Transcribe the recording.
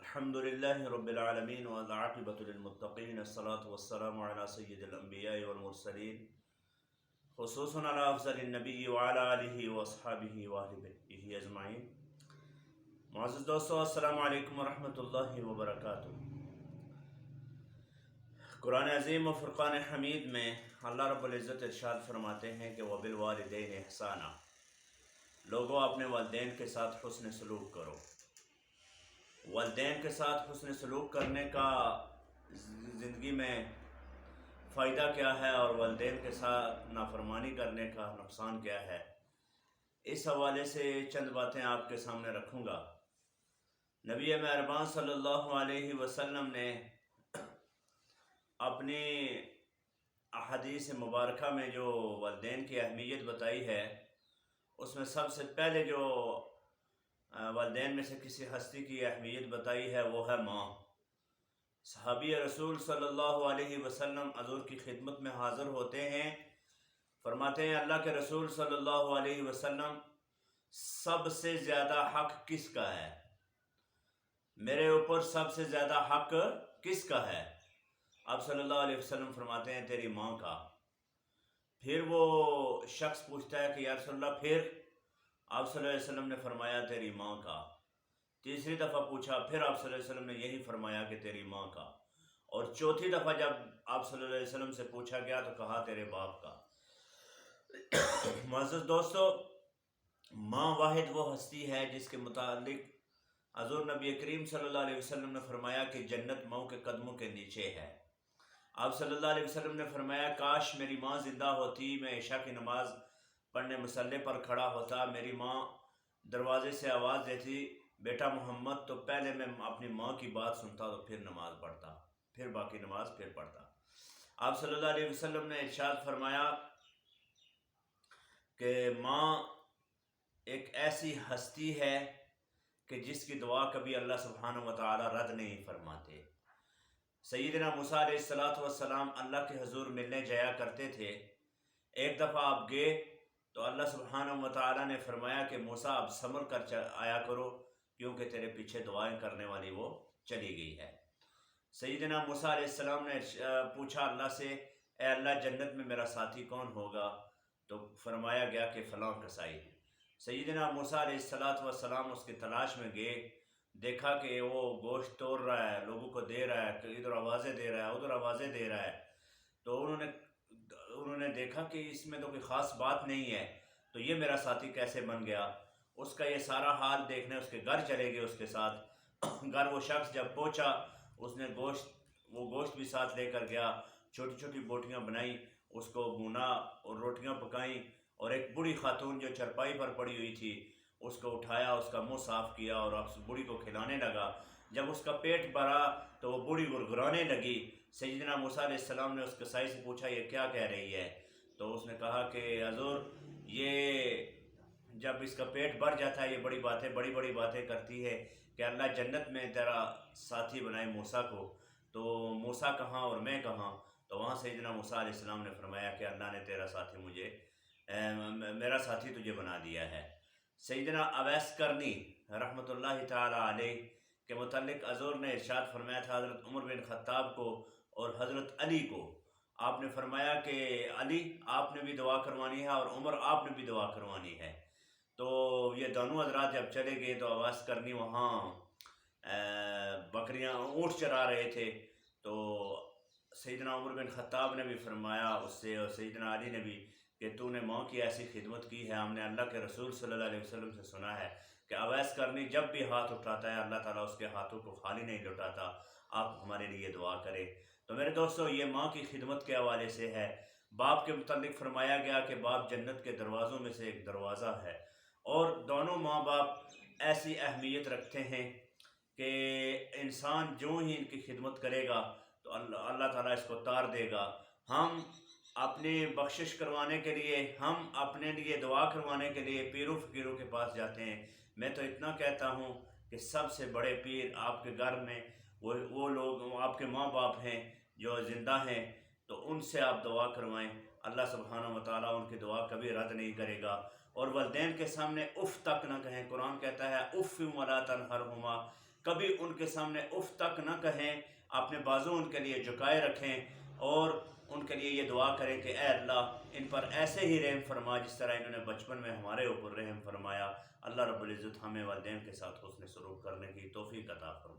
الحمد لله رب العالمين والعاقبة للمتقين الصلاة والسلام على سيد الأنبياء والمرسلين خصوصا على أفضل النبي وعلى آله وأصحابه وأهل بيته أجمعين. معزز دوستو، السلام علیکم ورحمۃ اللہ وبرکاتہ. قرآن عظیم و فرقان حمید میں اللہ رب العزت ارشاد فرماتے ہیں کہ وَبِالْوَالِدَيْنِ إِحْسَانًا، لوگوں اپنے والدین کے ساتھ حسن سلوک کرو. والدین کے ساتھ حسن سلوک کرنے کا زندگی میں فائدہ کیا ہے اور والدین کے ساتھ نافرمانی کرنے کا نقصان کیا ہے، اس حوالے سے چند باتیں آپ کے سامنے رکھوں گا. نبی مہربان صلی اللہ علیہ وسلم نے اپنی احادیث مبارکہ میں جو والدین کی اہمیت بتائی ہے، اس میں سب سے پہلے جو والدین میں سے کسی ہستی کی اہمیت بتائی ہے وہ ہے ماں. صحابی رسول صلی اللہ علیہ وسلم حضور کی خدمت میں حاضر ہوتے ہیں، فرماتے ہیں اللہ کے رسول صلی اللہ علیہ وسلم، سب سے زیادہ حق کس کا ہے؟ میرے اوپر سب سے زیادہ حق کس کا ہے؟ آپ صلی اللہ علیہ وسلم فرماتے ہیں تیری ماں کا. پھر وہ شخص پوچھتا ہے کہ یا رسول اللہ پھر؟ آپ صلی اللہ علیہ وسلم نے فرمایا تیری ماں کا. تیسری دفعہ پوچھا، پھر آپ صلی اللہ علیہ وسلم نے یہی فرمایا کہ تیری ماں کا. اور چوتھی دفعہ جب آپ صلی اللہ علیہ وسلم سے پوچھا گیا تو کہا تیرے باپ کا. معزز دوستو، ماں واحد وہ ہستی ہے جس کے متعلق حضور نبی کریم صلی اللہ علیہ وسلم نے فرمایا کہ جنت ماں کے قدموں کے نیچے ہے. آپ صلی اللہ علیہ وسلم نے فرمایا کاش میری ماں زندہ ہوتی، میں عشاء کی نماز پڑھنے مصلی پر کھڑا ہوتا، میری ماں دروازے سے آواز دیتی بیٹا محمد، تو پہلے میں اپنی ماں کی بات سنتا تو پھر نماز پڑھتا، پھر باقی نماز پھر پڑھتا. آپ صلی اللہ علیہ وسلم نے ارشاد فرمایا کہ ماں ایک ایسی ہستی ہے کہ جس کی دعا کبھی اللہ سبحانہ و تعالی رد نہیں فرماتے. سیدنا موسیٰ علیہ السلام اللہ کے حضور ملنے جایا کرتے تھے. ایک دفعہ آپ گئے تو اللہ سبحانہ و تعالی نے فرمایا کہ موسیٰ اب صبر کر آیا کرو، کیونکہ تیرے پیچھے دعائیں کرنے والی وہ چلی گئی ہے. سیدنا موسیٰ علیہ السلام نے پوچھا اللہ سے، اے اللہ جنت میں میرا ساتھی کون ہوگا؟ تو فرمایا گیا کہ فلاں کسائی. سیدنا موسیٰ علیہ السلام اس کی تلاش میں گئے، دیکھا کہ وہ گوشت توڑ رہا ہے، لوگوں کو دے رہا ہے، ادھر آوازیں دے رہا ہے ادھر آوازیں دے رہا ہے. تو انہوں نے دیکھا کہ اس میں تو کوئی خاص بات نہیں ہے، تو یہ میرا ساتھی کیسے بن گیا؟ اس کا یہ سارا حال دیکھنے اس کے گھر چلے گئے. اس کے ساتھ گھر وہ شخص جب پہنچا، اس نے گوشت بھی ساتھ لے کر گیا، چھوٹی چھوٹی بوٹیاں بنائی، اس کو بھونا اور روٹیاں پکائیں، اور ایک بوڑھی خاتون جو چرپائی پر پڑی ہوئی تھی اس کو اٹھایا، اس کا منہ صاف کیا اور اس بوڑھی کو کھلانے لگا. جب اس کا پیٹ بھرا تو وہ بوڑھی گڑگڑانے لگی. سیدنا موسیٰ علیہ السلام نے اس کسائی سے پوچھا یہ کیا کہہ رہی ہے؟ تو اس نے کہا کہ حضور یہ جب اس کا پیٹ بھر جاتا ہے یہ بڑی باتیں کرتی ہے کہ اللہ جنت میں تیرا ساتھی بنائے موسیٰ کو. تو موسیٰ کہاں اور میں کہاں؟ تو وہاں سیدنا موسیٰ علیہ السلام نے فرمایا کہ اللہ نے میرا ساتھی تجھے بنا دیا ہے. سیدنا اویس کرنی رحمۃ اللہ تعالی علیہ کے متعلق حضور نے ارشاد فرمایا تھا حضرت عمر بن خطاب کو اور حضرت علی کو. آپ نے فرمایا کہ علی آپ نے بھی دعا کروانی ہے اور عمر آپ نے بھی دعا کروانی ہے. تو یہ دونوں حضرات جب چلے گئے تو اویس کرنی وہاں بکریاں اونٹ چرا رہے تھے. تو سیدنا عمر بن خطاب نے بھی فرمایا اس سے اور سیدنا علی نے بھی کہ تو نے ماں کی ایسی خدمت کی ہے. ہم نے اللہ کے رسول صلی اللہ علیہ وسلم سے سنا ہے کہ اویس کرنی جب بھی ہاتھ اٹھاتا ہے اللہ تعالیٰ اس کے ہاتھوں کو خالی نہیں لوٹاتا. آپ ہمارے لیے دعا کریں. تو میرے دوستو، یہ ماں کی خدمت کے حوالے سے ہے. باپ کے متعلق فرمایا گیا کہ باپ جنت کے دروازوں میں سے ایک دروازہ ہے، اور دونوں ماں باپ ایسی اہمیت رکھتے ہیں کہ انسان جو ہی ان کی خدمت کرے گا تو اللہ تعالیٰ اس کو تار دے گا. ہم اپنی بخشش کروانے کے لیے، ہم اپنے لیے دعا کروانے کے لیے پیروں فقیروں کے پاس جاتے ہیں. میں تو اتنا کہتا ہوں کہ سب سے بڑے پیر آپ کے گھر میں وہ لوگ آپ کے ماں باپ ہیں جو زندہ ہیں، تو ان سے آپ دعا کروائیں. اللہ سبحانہ و تعالیٰ ان کی دعا کبھی رد نہیں کرے گا. اور والدین کے سامنے اف تک نہ کہیں. قرآن کہتا ہے اف ولا تنہرہما، کبھی ان کے سامنے اف تک نہ کہیں، اپنے بازو ان کے لیے جھکائے رکھیں اور ان کے لیے یہ دعا کریں کہ اے اللہ ان پر ایسے ہی رحم فرما جس طرح انہوں نے بچپن میں ہمارے اوپر رحم فرمایا۔ اللہ رب العزت ہمیں والدین کے ساتھ حسن سلوک کرنے کی توفیق عطا فرمائے۔